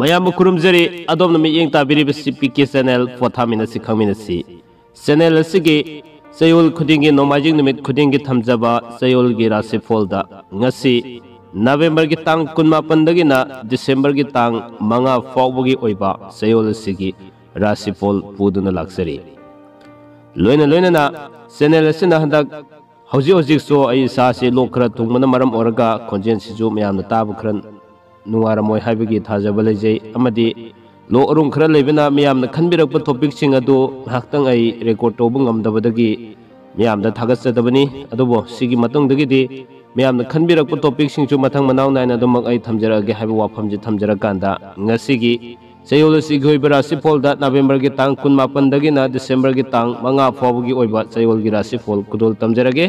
मयाम खुरुमजरी अदोम मियेंग ताबिरिबसि पीके channel पोथामिनसि खंगमिनसि channel असिगे चयोल खुदिंगी नोमाजिंग निमित खुदिंगी थमजबा चयोल गी राशिफोलदा ngasi नवेम्बर की तांग 18 दगिना दिसंबर की तांग 5 फाउबगी ओइबा चयोल असिगी राशिफोल पुदुना लाक्सरी लोइना लोइना चैनल असिना हंदक हौजी हौजी सो आई सासे लोक खरा थुंगमना मरम ओरगा खोंजेन सिजु मयाम ताब खरन नुवारमोय हाइबगी थाजबा लेजै अमदि लो अरुम खरा लेबना मयाम खनबिरक टॉपिक सिंग अदु हाक्तंग आई रेकॉर्ड तोब ngamdabadagi मयाम दा थागतसदबनी अदुबो सिगी मतंग दगिदि मयाम खनबिरक टॉपिक सिंग मथंग मनाव नायना दमक आई थमजरगे हाइबा वाफम जि थमजरकांदा ngasi चयोल सिगोइबा राशिफोलदा नवेम्बर की तांग 18 दगिना दिसंबर की तांग 5 फाउबगी ओइबा चयोल की राशिफोल कुदोल तमजरगे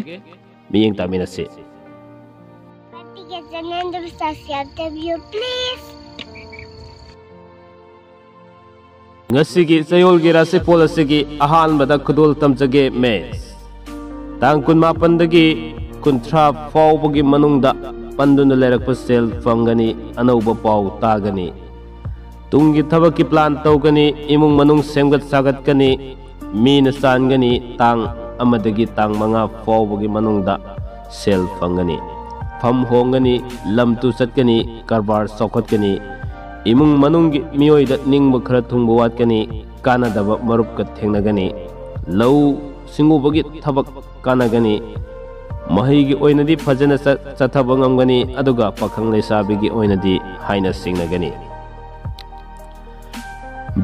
मियेंग तामिनसे ngasi चयोल की राशिफोल असिगी अहानबदा कुदोल तमजगे मेष तांग 18 दगी 30 फाउबगी मनुंगदा पंदुन लेरक सेल फंगनी अनौबा पाउ तागनी तुंगी थबक की प्लान तौगनी इमुंग मनुंग सेमगत सागतकनी मीन सानगनी तांग अमदगी तांग 5 फाउबगी मनुंगदा सेल फंगनी फम होंगनी लमतु सतकनी कारबार सौखतकनी इमुंग मनुंग मियोइदा निंगब खरा थुंगब वातकनी कानादब मरुपक थेंगनगनी लौ सिंगुबगी थबक कानागनी महिगी ओइनदी फजन चथब ngamgani aduga pakhang lesabi oinadi haina singnagani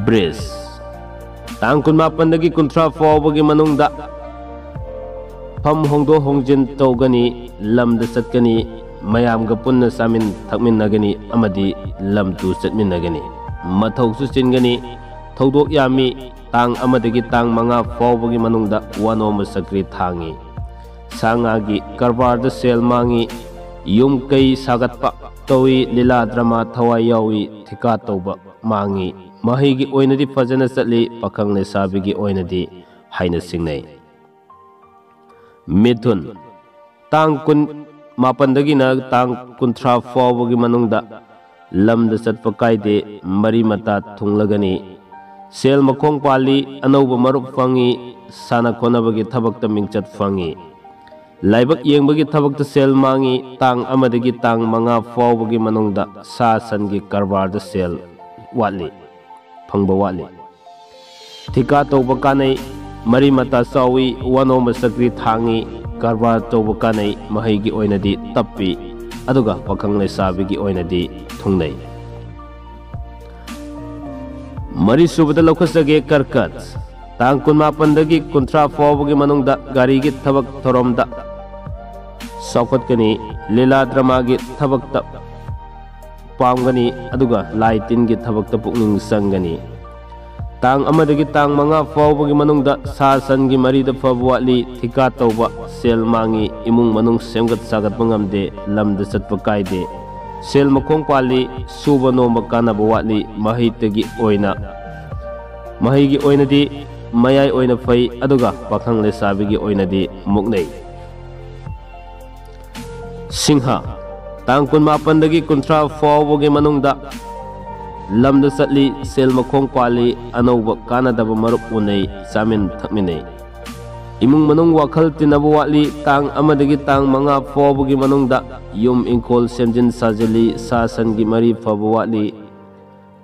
Bris tang 18 dagi 30 फाउबगी manungda फम होंदो होंजिन तौगनी लमद सतकनी मयामग पुन्न सामिन थकमिनगनी अमदी लमतु चटमिनगनी मथौसु चिनगनी थौदोक यामी तांग अमदगी तांग 5 फाउबगी manungda वनोम सक्री थांगी सांगागी कारबार सेल मांगी युम कई सागतपा तौई लीला ड्रामा थवाई यावी थिका तौबा मांगी महिगी ओइनदी फजन चली पाखंग लेसाबिगी ओइनदी हाइना सिंगनै मिथुन तांग 18 दगिना तांग 30 फाउबगी मनुंगदा लमद चटपा कायदे मरी मता थुंगलगनी सेल मखोंग पाली अनौब मरुप फंगी साना खोनबगी थबकता मिंगचत फंगी लाइबक येंबगी थबकता सेल मांगी तांग अमदगी तांग 5 फाउबगी मनुंगदा सा सनगी कारबार सेल वाली फंगबा वाली थिका तौबा कानै मरी मता चावी वनोम सक्री थांगी कारबार तौबा कानै महिगी ओइनदी तप्पी अदुगा पाखंग लेसाबिगी ओइनदी थुंगनै मरी सुबदा लौखसगे कर्कट तांग 18 दगी 30 फाउबगी मनुंगदा गारीगी थबक थोरमदा सौखतकनी लीला ड्रामागी थबकता पामगनी अदुगा लाइटिन की थबकता पुकनिंग संगनी तांग अमदगी तांग 5 फाउबगी मनुंगदा सा सन की मरीदा फबवाली थिका तौबा सेल मांगी इमुंग मनुंग सेमगत सागत मंगमदे लमद चटपा कायदे सेल मखोंग पाली सुबा नोम कानाबा वाली महितगी ओइना महिगी ओइनदी मयाय ओइना फै अदुगा पाखंग लेसाबिगी ओइनदी मुकनै सिंहा तांग 18 दगी 30 फाउबगी मनुंगदा लमद चटली सेल मखोंग पाली अनौब कानादब मरुप उनै सामिन थकमिनै इमुंग मनुंग वाखल तिनब वाली तांग अमदगी तांग 5 फाउबगी मनुंगदा युम इंखोल सेमजिन साजली सासनगी मरी फब वाली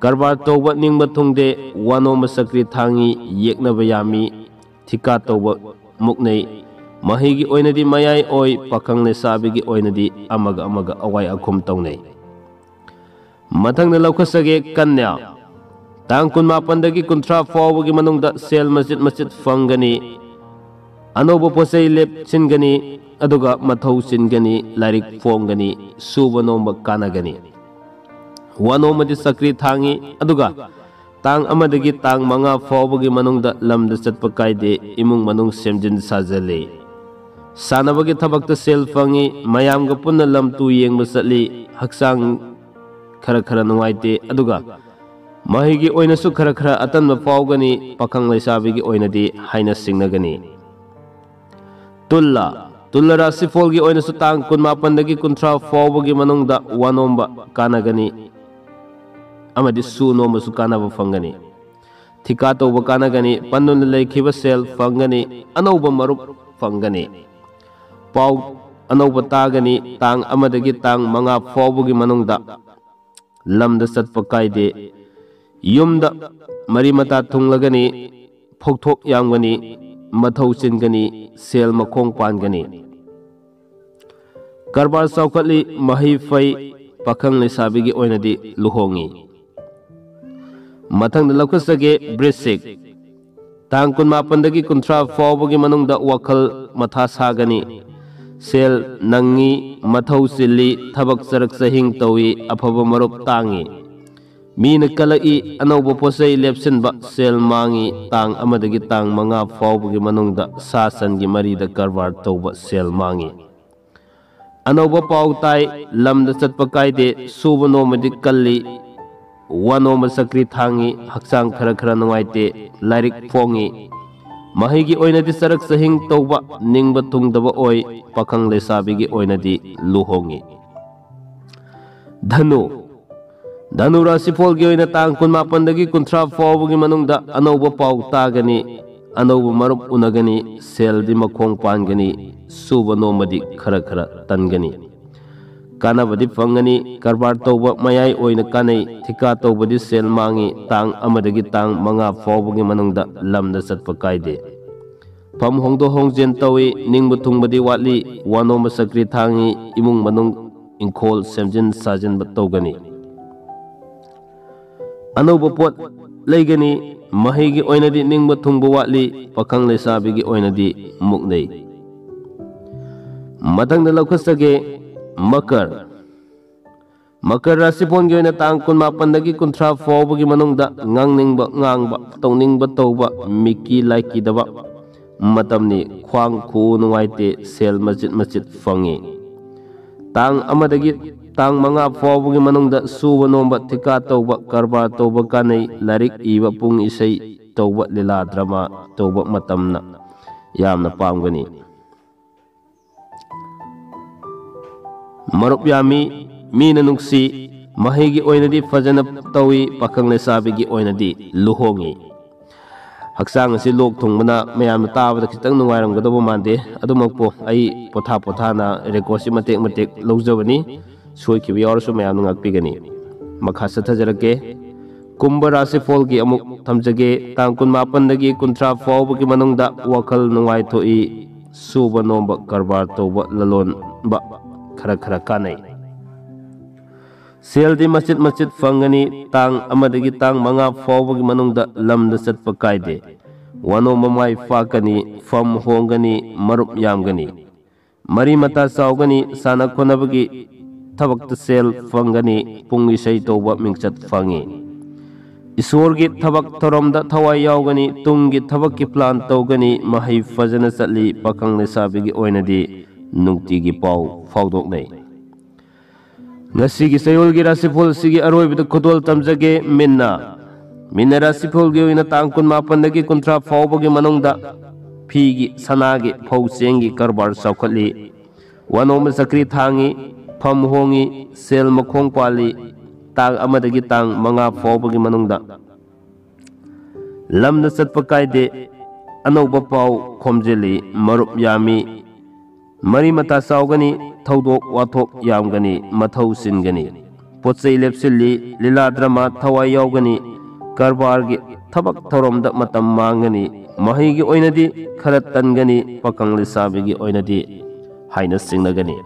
कारबार तौब निंग थुंगदे वनोम सक्री थांगी येकनब यामी थिका तौब मुकनै महिगी ओइनदी मयाय ओइ पाखंग लेसाबिगी ओइनदी अमग अवाय अखुम तौनै मथंग लौखसगे कन्या तांग 18 दगी 30 फाउबगी मनुंगदा सेल मस्जिद फंगनी अनौब पोसै लेप सिनगनी अदुगा मथौ सिनगनी लारिक फोंगनी सुबा नोम कानागनी वनोमदी सक्री थांगी अदुगा तांग अमदगी तांग 5 फाउबगी मनुंगदा लमद चटपा कायदे इमुंग मनुंग सेमजिन साजले सानबगी थबकता सेल फंगी मयामगा पुन्ना लमतु येंगबा चटली हक्सांग खरा खरा नुवाइते अदुगा महिगी ओइनसु खरा खरा अतनबा फाउगनी पाखंग लेसाबिगी ओइनदी हाइना सिंगनगनी तुल्ला राशिफोलगी ओइनसु तांग 18 दगी 30 फाउबगी मनुंगदा वनोमबा कानागनी अमदि सु नोमसु कानब फंगनी थिका तौब कानगनी पन्नुन लेखिब सेल फंगनी अनौब मरुप फंगनी पाउ अनौब तागनी तांग अमदगी तांग मंगा फाउबगी मनुंगदा लमद सत्प कायदे युमदा मरी मता थुंगलगनी फोकथोक यामगनी मथौ चिनगनी सेल मखोंग पानगनी कारबार चौखटली मही फै पाखंग लेसाबीगी ओइनदी लुहोंगी मथंग लौखसगे ब्रिसिक तांग कुनमापनदगी कुंथ्रा फाउबगी मनुंगदा वखल मथा सागनी सेल नंगी मथौ चिल्ली थबक सरक सहिंग तौई अफब मरुप तांगी मीन कलई अनौब पोसै लेपसिनबा सेल मांगी तांग अमदगी तांग मंगा फाउबगी मनुंगदा सासनगी मरीदा कारबार तौबा सेल मांगी अनौब पाउ ताई लमद चटप कायदे सुब नोमदि कल्ली वनोम सक्री थांगी हक्सांग खरा खरा नुंगाइते लाइरिक फोंगी महिगी ओइनदि सरक सहिंग तौबा निंगब तुंगदब ओइ पाखंग लेसाबीगी ओइनदि लुहोंगी धनु धनु राशिफोलगी ओइना तांग 18 कुंथ्रा फाउबगी मनुंगदा अनौब पाउ तागनी अनौब मरुप उनगनी सेलदि मखोंग पानगनी सुब नोमदि खरा खरा तनगनी कानाबदी फंगनी कारबार तौब मयाई ओइना कानै थिका तौबदी सेल मांगी तांग अमदगी तांग मंगा फाउबगी मनुंगदा लमदा चटप कायदे फम होंगदो होंगजेन तौई निंगबु थुंगबदी वाटली वानोम सक्री थांगी इमुंग मनुंग इंखोल सेमजिन साजिन तौगनी अनौब पोट लेगनी महिगी ओइनदी निंगबु थुंगबु वाटली पाखंग लेसाबीगी ओइनदी मुकनै मथंग लौखसगे मकर मकर राशिफोल की तांग 18 कुंथ्रा फाउबगी मनुंगदा ngangningba ngangba tongningbा तौबा मिकी लाइकीदबा मतमनी ख्वांग खु नुंगाइते सेल मचित मचित फंगी तांग अमदगी तांग मंगा फाउबगी मनुंगदा सुब नोंबा थिका तौबा कारबार तौबा कानै लारिक इबा पुंग इसै तौबा लीला ड्रामा तौबा मतमना यामना पामगनी मरुप यामी मीन नुक्सी महिगी ओइनदी फजन तौई पाखंग लेसाबीगी ओइनदी लुहोंगी हक्सांग असी लोक थुंगबना मयाम ताबदा खितंग नुंगाइरमगदबो मानदे अदुमकपो आई पोथा पोथाना रेकॉर्डसि मतेक मतेक लौजबनी सोइखिबि यावरसु मयाम नुंगाकपिगनी मखा सथजरके कुंभ राशिफोलगी अमुक थमजगे तांग 18 कुंथ्रा फाउबगी मनुंगदा वखल नुंगाइ थोई सुब नोंब कारबार तौबा ललोन बा खरा खरा कानै सेलदी मचित मचित फंगनी तांग अमदगी तांग मंगा फाउबगी मनुंगदा लमदा चटप कायदे वनो ममाई फाकनी फम होंगनी मरुप यामगनी मरी मता साउगनी साना खोनबगी थबक्त सेल फंगनी पुंगी सै तौबा मिंगचत फंगी ईश्वरगी थबक थोरमदा थवाई यावगनी तुंगी थबककी प्लान तौगनी महै फजना चटली पाखंग लेसाबीगी ओइनदी नुंगतीगी पाउ फाउदोकनै ngasi sayolgi rasifol sigi aroibida khudol tamjage minna rasifolgi oina tang 18 kunthra faubagi manungda phigi sanagi phau chengi karbar saukhatli wanom sakri thangi pham hongi sel makhong pali tang amadagi tang manga faubagi manungda lamna satpa kaide anauba pau khomjeli marup yami मरी मता साउगनी थौदोक वाथोक यामगनी मथौ सिनगनी पोचै लेपसिली लीला drama थवाई यावगनी कारबारगी थबक थौरमदा मतम मांगनी महिगी ओइनदी खरा तनगनी पाखंग लेसाबीगी ओइनदी हाइना सिंगनगनी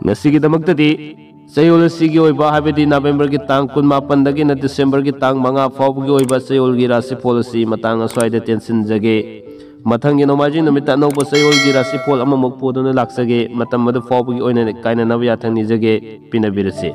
ngasiगी damakti sayol sigi oiba habedi November ki tang 18 dagi na December ki tang manga faubgi oiba sayol gi rasi policy matang aswaida tension jage mathangi nomaji numita no ba sayol gi rasi pol amamok podona laksage matam madu faubgi oina kaina nabya thangni jage pinabirase